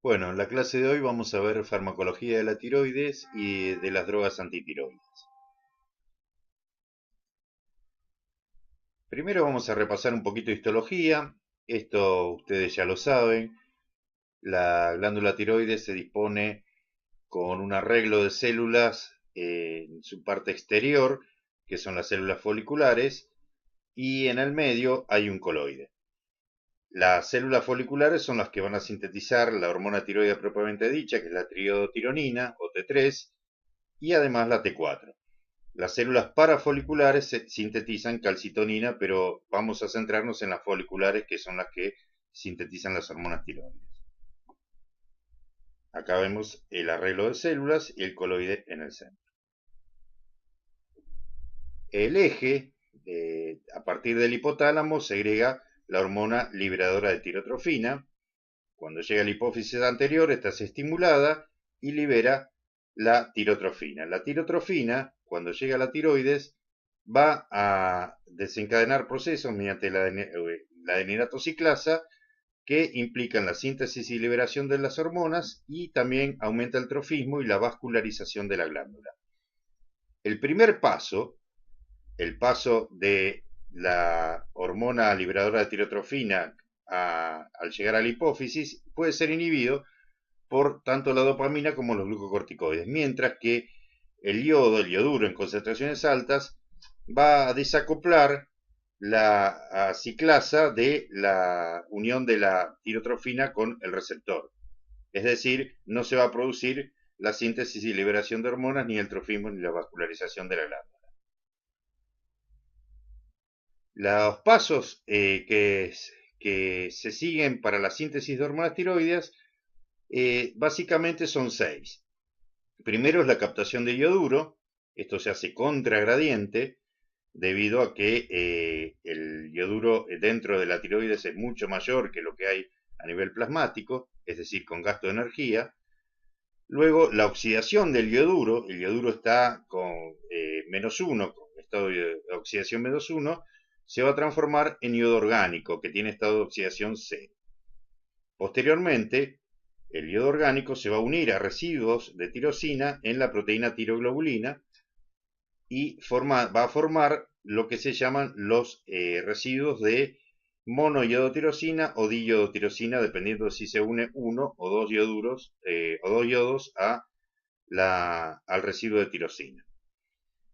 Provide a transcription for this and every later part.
Bueno, en la clase de hoy vamos a ver farmacología de la tiroides y de las drogas antitiroides. Primero vamos a repasar un poquito de histología. Esto ustedes ya lo saben. La glándula tiroides se dispone con un arreglo de células en su parte exterior, que son las células foliculares, y en el medio hay un coloide. Las células foliculares son las que van a sintetizar la hormona tiroide propiamente dicha, que es la triodotironina o T3, y además la T4. Las células parafoliculares sintetizan calcitonina, pero vamos a centrarnos en las foliculares, que son las que sintetizan las hormonas tiroides. Acá vemos el arreglo de células y el coloide en el centro. El eje, a partir del hipotálamo, segrega la hormona liberadora de tirotrofina. Cuando llega a la hipófisis anterior, esta es estimulada y libera la tirotrofina. La tirotrofina, cuando llega a la tiroides, va a desencadenar procesos mediante la adeninatociclasa que implican la síntesis y liberación de las hormonas y también aumenta el trofismo y la vascularización de la glándula. El primer paso, el paso de la hormona liberadora de tirotrofina al llegar a la hipófisis, puede ser inhibido por tanto la dopamina como los glucocorticoides, mientras que el yoduro en concentraciones altas, va a desacoplar la ciclasa de la unión de la tirotrofina con el receptor. Es decir, no se va a producir la síntesis y liberación de hormonas, ni el trofismo, ni la vascularización de la glándula. Los pasos que se siguen para la síntesis de hormonas tiroides básicamente son 6. Primero es la captación de yoduro. Esto se hace contragradiente debido a que el yoduro dentro de la tiroides es mucho mayor que lo que hay a nivel plasmático, es decir, con gasto de energía. Luego, la oxidación del yoduro, el yoduro está con -1, con estado de oxidación -1, se va a transformar en yodo orgánico, que tiene estado de oxidación 0. Posteriormente, el yodo orgánico se va a unir a residuos de tirosina en la proteína tiroglobulina y va a formar lo que se llaman los residuos de monoyodotirosina o diyodotirosina, dependiendo de si se une uno o dos yoduros o dos yodos al residuo de tirosina.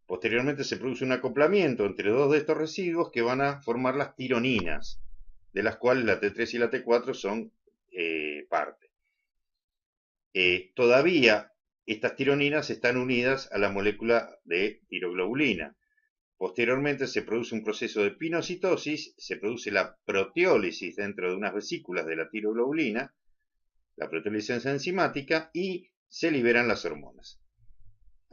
Posteriormente se produce un acoplamiento entre dos de estos residuos que van a formar las tironinas, de las cuales la T3 y la T4 son parte. Todavía estas tironinas están unidas a la molécula de tiroglobulina. Posteriormente se produce un proceso de pinocitosis, se produce la proteólisis dentro de unas vesículas de la tiroglobulina, la proteólisis enzimática, y se liberan las hormonas.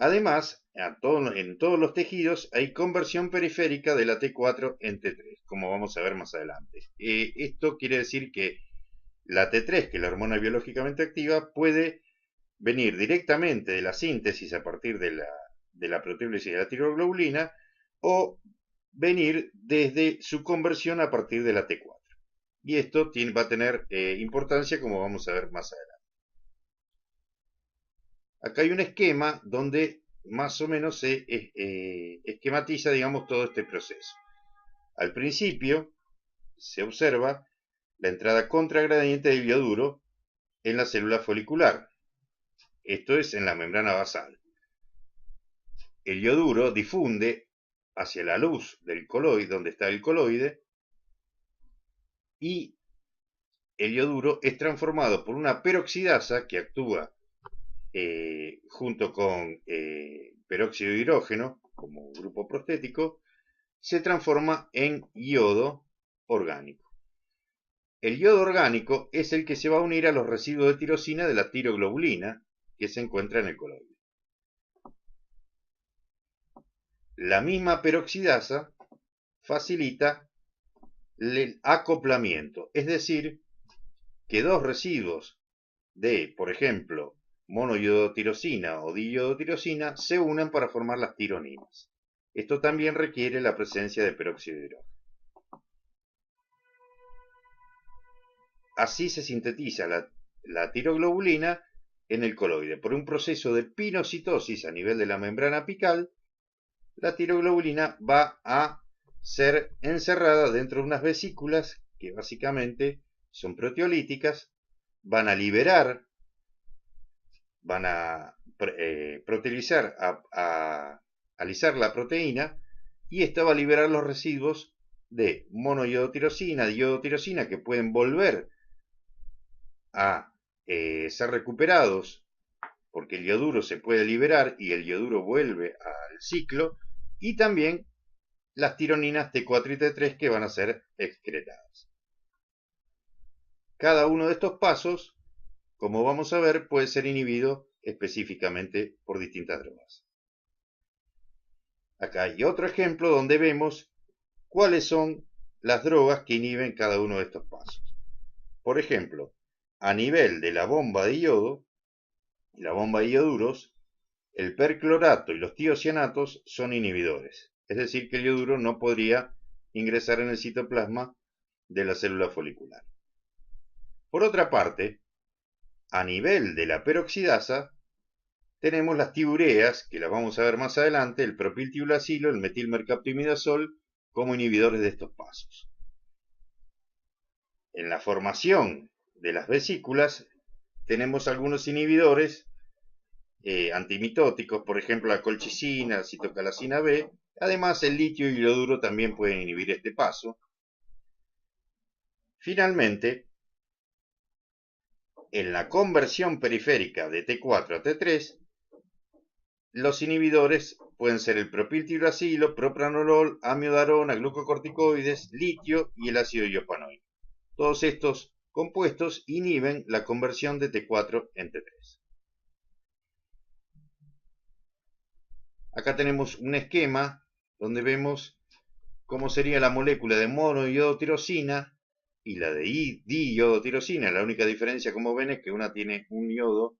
Además, en todos los tejidos hay conversión periférica de la T4 en T3, como vamos a ver más adelante. Esto quiere decir que la T3, que es la hormona biológicamente activa, puede venir directamente de la síntesis a partir de la proteólisis de la tiroglobulina o venir desde su conversión a partir de la T4. Y esto va a tener importancia, como vamos a ver más adelante. Acá hay un esquema donde más o menos se esquematiza, digamos, todo este proceso. Al principio se observa la entrada contragradiente del yoduro en la célula folicular. Esto es en la membrana basal. El yoduro difunde hacia la luz del coloide, donde está el coloide, y el yoduro es transformado por una peroxidasa que actúa junto con peróxido de hidrógeno como grupo prostético, se transforma en yodo orgánico. El yodo orgánico es el que se va a unir a los residuos de tirosina de la tiroglobulina que se encuentra en el coloide. La misma peroxidasa facilita el acoplamiento, es decir, que dos residuos de, por ejemplo, monoyodotirosina o diyodotirosina se unen para formar las tironinas. Esto también requiere la presencia de peróxido de hidrógeno. Así se sintetiza la tiroglobulina en el coloide. Por un proceso de pinocitosis a nivel de la membrana apical, la tiroglobulina va a ser encerrada dentro de unas vesículas que básicamente son proteolíticas, van a liberar, van a proteolizar, a alisar la proteína, y esta va a liberar los residuos de monoiodotirosina, diodotirosina, que pueden volver a ser recuperados porque el ioduro se puede liberar y el ioduro vuelve al ciclo, y también las tironinas T4 y T3 que van a ser excretadas. Cada uno de estos pasos, como vamos a ver, puede ser inhibido específicamente por distintas drogas. Acá hay otro ejemplo donde vemos cuáles son las drogas que inhiben cada uno de estos pasos. Por ejemplo, a nivel de la bomba de yodo y la bomba de ioduros, el perclorato y los tiocianatos son inhibidores. Es decir, que el ioduro no podría ingresar en el citoplasma de la célula folicular. Por otra parte, a nivel de la peroxidasa, tenemos las tiureas, que las vamos a ver más adelante, el propiltiuracilo, el metilmercaptoimidazol, como inhibidores de estos pasos. En la formación de las vesículas tenemos algunos inhibidores antimitóticos, por ejemplo la colchicina, la citocalcina B. Además, el litio y el ioduro también pueden inhibir este paso. Finalmente, en la conversión periférica de T4 a T3, los inhibidores pueden ser el propiltiuracilo, propranolol, amiodarona, glucocorticoides, litio y el ácido iopanoico. Todos estos compuestos inhiben la conversión de T4 en T3. Acá tenemos un esquema donde vemos cómo sería la molécula de monoiodotirosina y la de diiodotirosina. La única diferencia, como ven, es que una tiene un yodo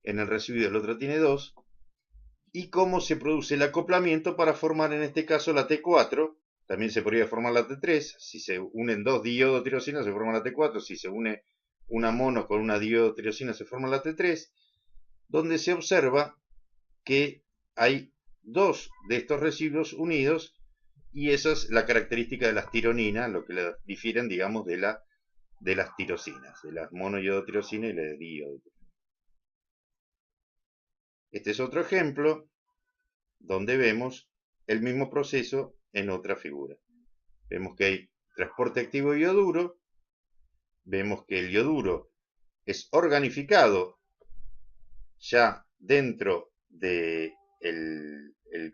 en el residuo y la otra tiene dos. Y cómo se produce el acoplamiento para formar en este caso la T4. También se podría formar la T3. Si se unen dos diiodotirosinas se forma la T4. Si se une una mono con una diiodotirosina se forma la T3. Donde se observa que hay dos de estos residuos unidos, y esa es la característica de las tironinas, lo que las difieren, digamos, de las tirosinas, de las monoiodotirosina y la de diiodotirosina. Este es otro ejemplo donde vemos el mismo proceso en otra figura. Vemos que hay transporte activo de ioduro, vemos que el ioduro es organificado ya dentro del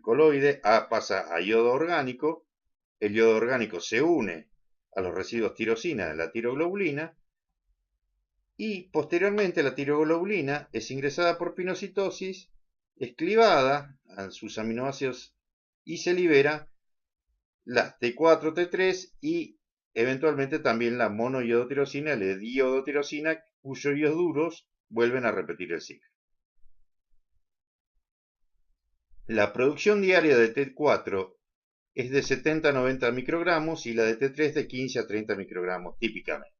coloide, pasa a yodo orgánico, el yodo orgánico se une a los residuos tirosina de la tiroglobulina, y posteriormente la tiroglobulina es ingresada por pinocitosis, es clivada a sus aminoácidos y se libera la T4, T3 y eventualmente también la monoiodotirosina, la diiodotirosina, cuyos ioduros vuelven a repetir el ciclo. La producción diaria de T4 es de 70 a 90 microgramos y la de T3 de 15 a 30 microgramos típicamente.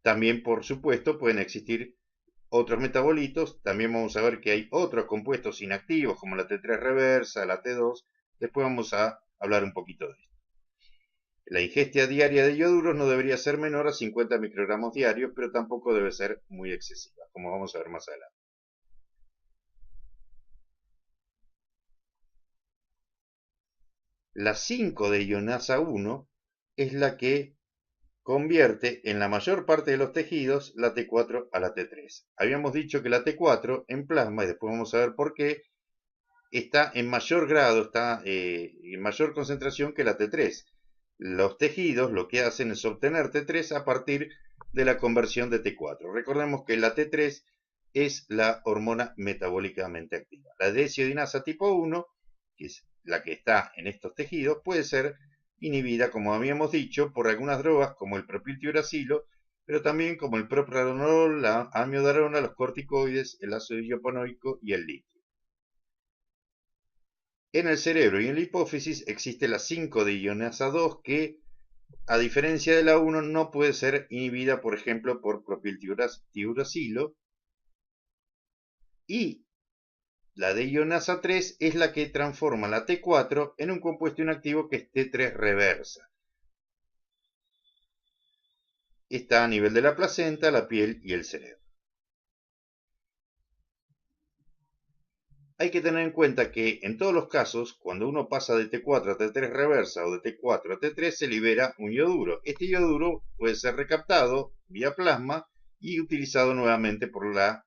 También, por supuesto, pueden existir otros metabolitos. También vamos a ver que hay otros compuestos inactivos como la T3 reversa, la T2. Después vamos a hablar un poquito de esto. La ingesta diaria de ioduros no debería ser menor a 50 microgramos diarios, pero tampoco debe ser muy excesiva, como vamos a ver más adelante. La 5-deionasa 1 es la que convierte en la mayor parte de los tejidos la T4 a la T3. Habíamos dicho que la T4 en plasma, y después vamos a ver por qué, está en mayor grado, está en mayor concentración que la T3. Los tejidos lo que hacen es obtener T3 a partir de la conversión de T4. Recordemos que la T3 es la hormona metabólicamente activa. La desiodinasa tipo 1, que es la que está en estos tejidos, puede ser inhibida, como habíamos dicho, por algunas drogas como el propiltiuracilo, pero también como el propranolol, la amiodarona, los corticoides, el ácido iopanoico y el litio. En el cerebro y en la hipófisis existe la 5-deionasa 2 que a diferencia de la 1, no puede ser inhibida, por ejemplo, por propiltiuracilo, y la deionasa 3 es la que transforma la T4 en un compuesto inactivo que es T3 reversa. Está a nivel de la placenta, la piel y el cerebro. Hay que tener en cuenta que en todos los casos, cuando uno pasa de T4 a T3 reversa o de T4 a T3, se libera un ioduro. Este ioduro puede ser recaptado vía plasma y utilizado nuevamente por la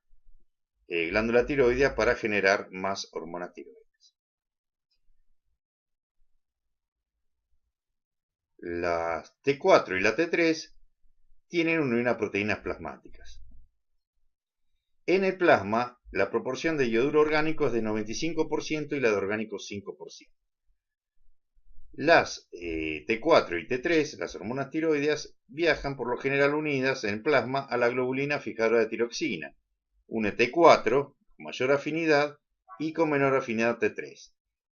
glándula tiroidea para generar más hormonas tiroides. Las T4 y la T3 tienen una proteínas plasmáticas. En el plasma, la proporción de yoduro orgánico es de 95% y la de orgánico 5%. Las T4 y T3, las hormonas tiroideas, viajan por lo general unidas en plasma a la globulina fijadora de tiroxina, una T4 con mayor afinidad y con menor afinidad T3.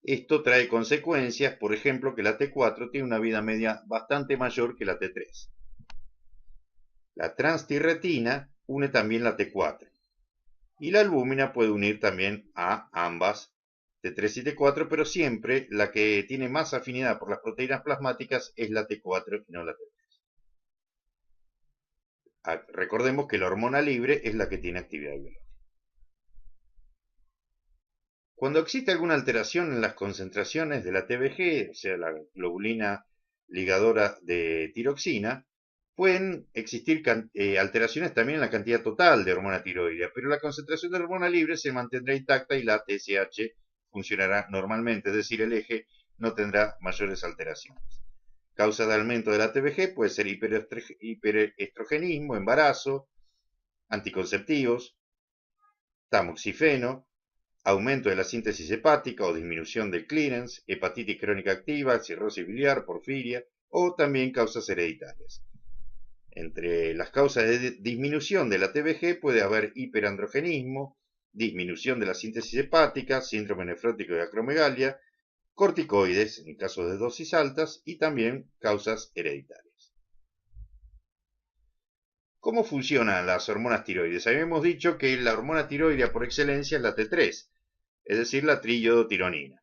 Esto trae consecuencias, por ejemplo, que la T4 tiene una vida media bastante mayor que la T3. La transtirretina une también la T4 y la albúmina puede unir también a ambas T3 y T4, pero siempre la que tiene más afinidad por las proteínas plasmáticas es la T4 y no la T3. Recordemos que la hormona libre es la que tiene actividad biológica. Cuando existe alguna alteración en las concentraciones de la TBG, o sea, la globulina ligadora de tiroxina, pueden existir alteraciones también en la cantidad total de hormona tiroidea, pero la concentración de hormona libre se mantendrá intacta y la TSH funcionará normalmente, es decir, el eje no tendrá mayores alteraciones. Causa de aumento de la TBG puede ser hiperestrogenismo, embarazo, anticonceptivos, tamoxifeno, aumento de la síntesis hepática o disminución del clearance, hepatitis crónica activa, cirrosis biliar, porfiria o también causas hereditarias. Entre las causas de disminución de la TBG puede haber hiperandrogenismo, disminución de la síntesis hepática, síndrome nefrótico de acromegalia, corticoides en casos de dosis altas y también causas hereditarias. ¿Cómo funcionan las hormonas tiroides? Habíamos dicho que la hormona tiroidea por excelencia es la T3, es decir, la triiodotironina.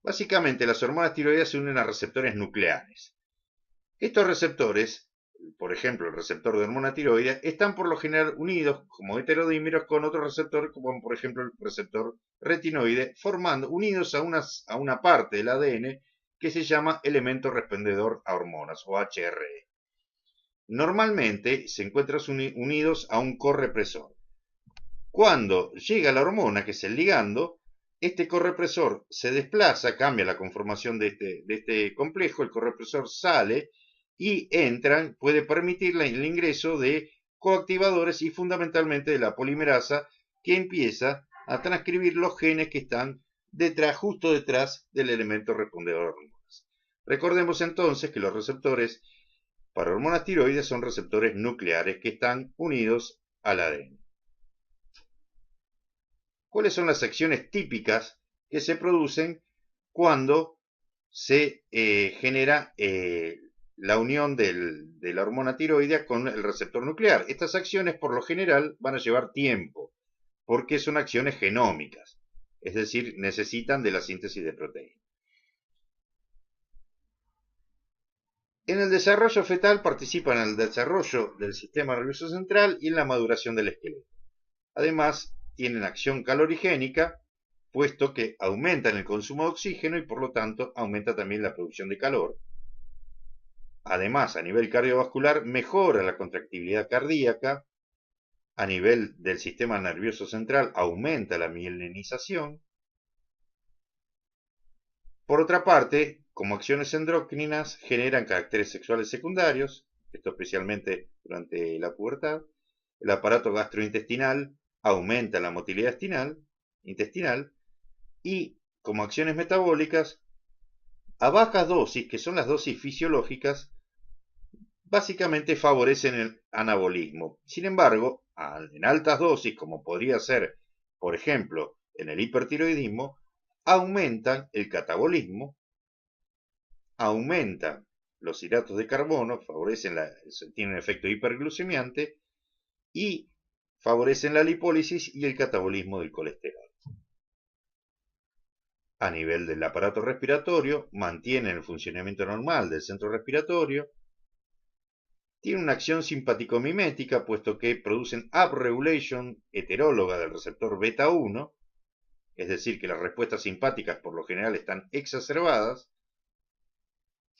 Básicamente, las hormonas tiroideas se unen a receptores nucleares. Estos receptores, por ejemplo, el receptor de hormona tiroidea, están por lo general unidos como heterodímeros con otro receptor, como por ejemplo el receptor retinoide, unidos a una parte del ADN que se llama elemento respondedor a hormonas, o HRE. Normalmente se encuentran unidos a un correpresor. Cuando llega la hormona, que es el ligando, este correpresor se desplaza, cambia la conformación de este complejo, el correpresor sale y puede permitir el ingreso de coactivadores y fundamentalmente de la polimerasa que empieza a transcribir los genes que están justo detrás del elemento respondedor a hormonas. Recordemos entonces que los receptores para hormonas tiroides son receptores nucleares que están unidos al ADN. ¿Cuáles son las acciones típicas que se producen cuando se genera la unión de la hormona tiroidea con el receptor nuclear? Estas acciones por lo general van a llevar tiempo porque son acciones genómicas, es decir, necesitan de la síntesis de proteínas. En el desarrollo fetal participan en el desarrollo del sistema nervioso central y en la maduración del esqueleto. Además, tienen acción calorigénica, puesto que aumentan el consumo de oxígeno y por lo tanto aumenta también la producción de calor. Además, a nivel cardiovascular, mejora la contractibilidad cardíaca. A nivel del sistema nervioso central, aumenta la mielinización. Por otra parte, como acciones endocrinas, generan caracteres sexuales secundarios, esto especialmente durante la pubertad. El aparato gastrointestinal aumenta la motilidad intestinal y, como acciones metabólicas, a bajas dosis, que son las dosis fisiológicas, básicamente favorecen el anabolismo. Sin embargo, en altas dosis, como podría ser, por ejemplo, en el hipertiroidismo, aumentan el catabolismo, aumentan Los hidratos de carbono tienen un efecto hiperglucemiante y favorecen la lipólisis y el catabolismo del colesterol. A nivel del aparato respiratorio, mantienen el funcionamiento normal del centro respiratorio. Tiene una acción simpático-mimética, puesto que producen upregulation heteróloga del receptor beta 1, es decir, que las respuestas simpáticas por lo general están exacerbadas.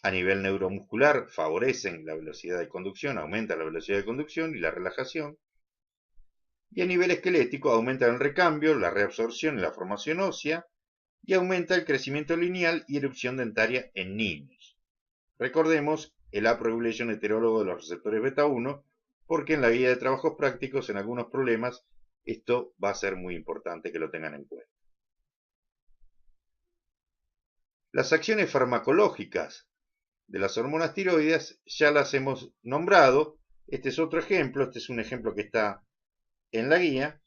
A nivel neuromuscular, favorecen la velocidad de conducción, aumentan la velocidad de conducción y la relajación. Y a nivel esquelético, aumentan el recambio, la reabsorción y la formación ósea, y aumenta el crecimiento lineal y erupción dentaria en niños. Recordemos el upregulation heterólogo de los receptores beta 1, porque en la guía de trabajos prácticos, en algunos problemas, esto va a ser muy importante que lo tengan en cuenta. Las acciones farmacológicas de las hormonas tiroideas ya las hemos nombrado. Este es otro ejemplo, este es un ejemplo que está en la guía,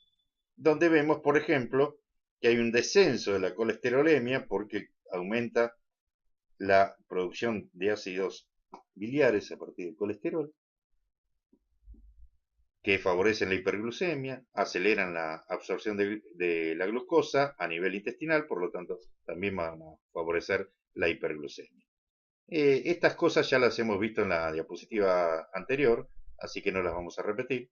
donde vemos, por ejemplo, que hay un descenso de la colesterolemia porque aumenta la producción de ácidos biliares a partir del colesterol, que favorecen la hiperglucemia, aceleran la absorción de la glucosa a nivel intestinal, por lo tanto también van a favorecer la hiperglucemia. Estas cosas ya las hemos visto en la diapositiva anterior, así que no las vamos a repetir.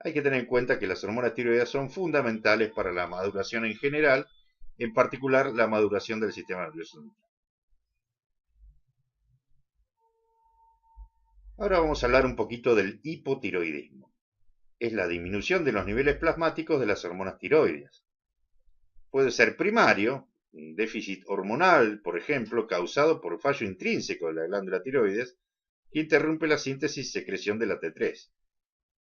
Hay que tener en cuenta que las hormonas tiroideas son fundamentales para la maduración en general, en particular la maduración del sistema nervioso central. Ahora vamos a hablar un poquito del hipotiroidismo. Es la disminución de los niveles plasmáticos de las hormonas tiroides. Puede ser primario, un déficit hormonal, por ejemplo, causado por fallo intrínseco de la glándula tiroides, que interrumpe la síntesis y secreción de la T3.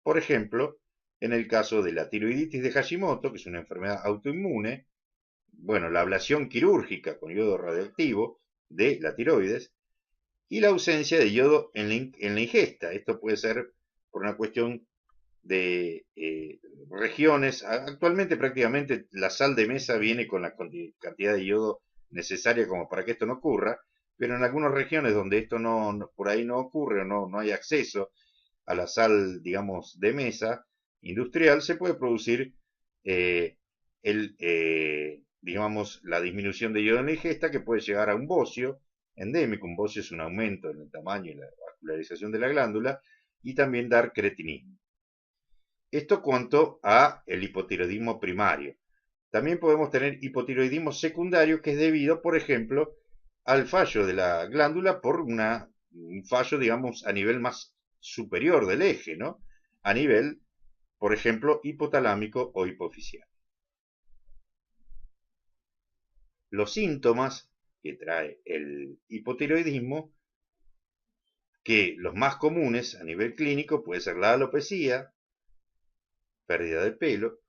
Por ejemplo, en el caso de la tiroiditis de Hashimoto, que es una enfermedad autoinmune, bueno, la ablación quirúrgica con yodo radioactivo de la tiroides y la ausencia de yodo en la ingesta. Esto puede ser por una cuestión de regiones. Actualmente prácticamente la sal de mesa viene con la cantidad de yodo necesaria como para que esto no ocurra, pero en algunas regiones donde esto por ahí no ocurre o no hay acceso a la sal, digamos, de mesa industrial, se puede producir digamos, la disminución de yodo en la ingesta, que puede llegar a un bocio endémico. Un bocio es un aumento en el tamaño y la vascularización de la glándula, y también dar cretinismo. Esto cuanto a el hipotiroidismo primario. También podemos tener hipotiroidismo secundario, que es debido, por ejemplo, al fallo de la glándula por un fallo, digamos, a nivel más superior del eje, ¿no? A nivel, por ejemplo, hipotalámico o hipofisial. Los síntomas que trae el hipotiroidismo, que los más comunes a nivel clínico puede ser la alopecia, pérdida de pelo,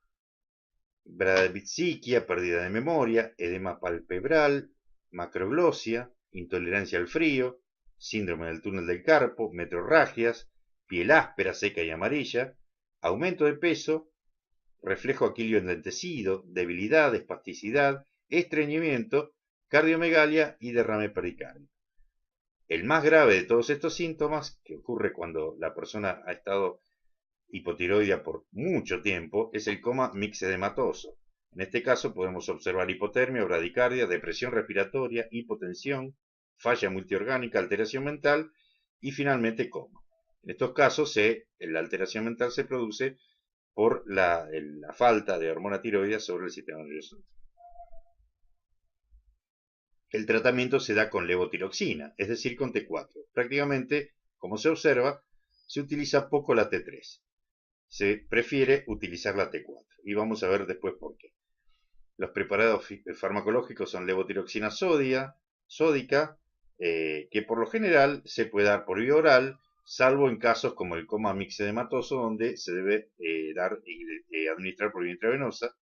bradipsiquia, pérdida de memoria, edema palpebral, macroglosia, intolerancia al frío, síndrome del túnel del carpo, metrorragias, piel áspera, seca y amarilla, aumento de peso, reflejo aquilio endentecido, debilidad, espasticidad, estreñimiento, cardiomegalia y derrame pericárdico. El más grave de todos estos síntomas, que ocurre cuando la persona ha estado hipotiroidea por mucho tiempo, es el coma mixedematoso. En este caso podemos observar hipotermia, bradicardia, depresión respiratoria, hipotensión, falla multiorgánica, alteración mental y finalmente coma. En estos casos la alteración mental se produce por la falta de hormona tiroidea sobre el sistema nervioso. El tratamiento se da con levotiroxina, es decir, con T4. Prácticamente, como se observa, se utiliza poco la T3. Se prefiere utilizar la T4 y vamos a ver después por qué. Los preparados farmacológicos son levotiroxina sódica, que por lo general se puede dar por vía oral, salvo en casos como el coma mixedematoso, donde se debe administrar por vía intravenosa.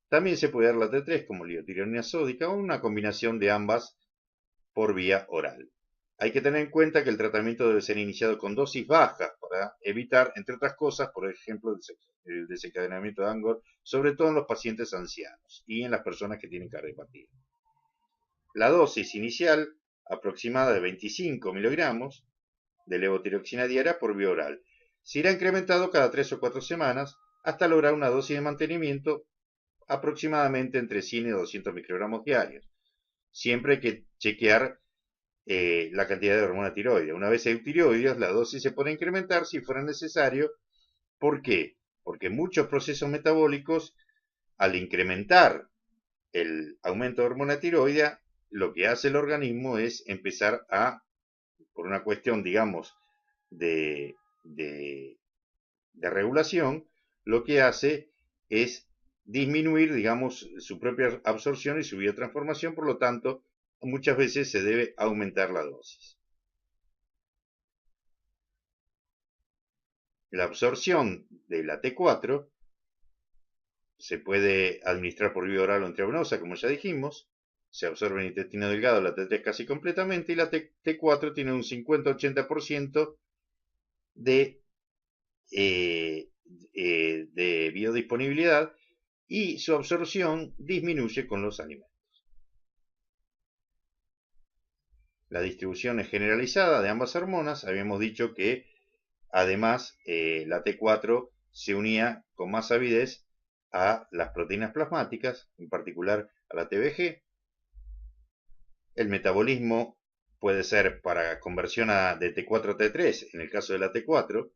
También se puede dar la T3 como levotiroxina sódica o una combinación de ambas por vía oral. Hay que tener en cuenta que el tratamiento debe ser iniciado con dosis bajas para evitar, entre otras cosas, por ejemplo, el desencadenamiento de Angor, sobre todo en los pacientes ancianos y en las personas que tienen cardiopatía. La dosis inicial aproximada de 25 miligramos de levotiroxina diaria por vía oral. Se irá incrementado cada 3 o 4 semanas hasta lograr una dosis de mantenimiento aproximadamente entre 100 y 200 microgramos diarios. Siempre hay que chequear la cantidad de hormona tiroidea. Una vez eutiroides, la dosis se puede incrementar si fuera necesario. ¿Por qué? Porque muchos procesos metabólicos, al incrementar el aumento de hormona tiroidea, lo que hace el organismo es empezar a, por una cuestión, digamos, de regulación, lo que hace es disminuir, digamos, su propia absorción y su biotransformación, por lo tanto, muchas veces se debe aumentar la dosis. La absorción de la T4 se puede administrar por vía oral o intravenosa, como ya dijimos. Se absorbe en el intestino delgado la T3 casi completamente y la T4 tiene un 50-80% de biodisponibilidad y su absorción disminuye con los alimentos. La distribución es generalizada de ambas hormonas. Habíamos dicho que además la T4 se unía con más avidez a las proteínas plasmáticas, en particular a la TBG. El metabolismo puede ser para conversión de T4 a T3, en el caso de la T4,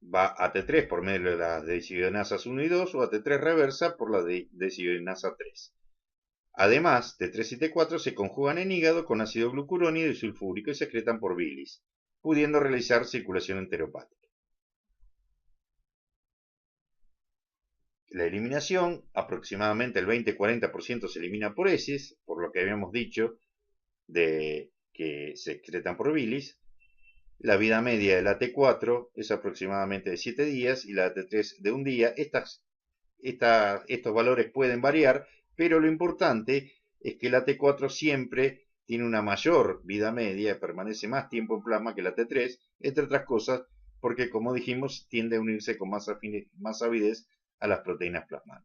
va a T3 por medio de las desidrogenasas 1 y 2 o a T3 reversa por la desidrogenasa 3. Además, T3 y T4 se conjugan en hígado con ácido glucurónico y sulfúrico y se secretan por bilis, pudiendo realizar circulación enteropática. La eliminación, aproximadamente el 20-40% se elimina por heces, por lo que habíamos dicho de que se excretan por bilis. La vida media de la T4 es aproximadamente de 7 días y la T3 de un día. Estos valores pueden variar, pero lo importante es que la T4 siempre tiene una mayor vida media, permanece más tiempo en plasma que la T3, entre otras cosas porque, como dijimos, tiende a unirse con más avidez a las proteínas plasmáticas.